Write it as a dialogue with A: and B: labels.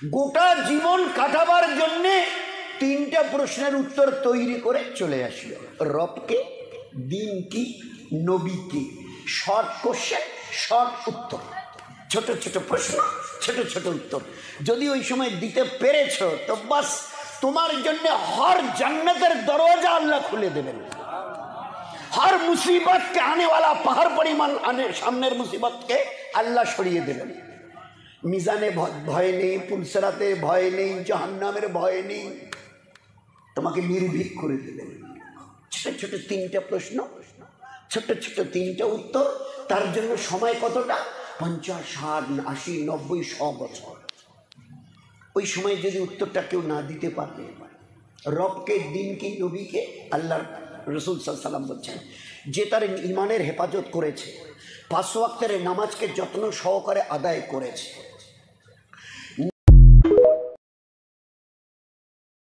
A: গোটা জীবন কাটাবার জন্যে তিনটা প্রশ্নের উত্তর তৈরি করে চলে আসলো। রবকে, দিন কি, নবী কি। শর্ট কোশ্চেন, শর্ট উত্তর, ছোট ছোট প্রশ্ন, ছোট ছোট উত্তর। যদি ওই সময় দিতে পেরেছ তো বাস তোমার জন্য হর জান্নাতের দরওয়াজা আল্লাহ খুলে দেবেন। हर मुसीबत के आने वाला पहाड़ परिमाण आने सामने मुसीबत के अल्लाह सरिए देवें। मिजाने भय नहीं, पुलसराते भय नहीं, जहन्नामेर भय नहीं, तुम्हें निर्भीक करे देवें। छोटे छोटे तीनटा प्रश्न, छोटे छोटे तीनटा उत्तर, तार जन्य समय कतटा 50, 60, 80, 90, 100 বছর। ওই সময় যদি উত্তরটা কেউ না দিতে পারে, রবকে, দিন কি, নবীকে, আল্লাহ রসুল সাল্লাল্লাহু আলাইহি ওয়াসাল্লাম বলছেন যে তার ইমানের হেফাজত করেছে, 5 ওয়াক্তের নামাজকে যত্ন সহকারে আদায় করেছে,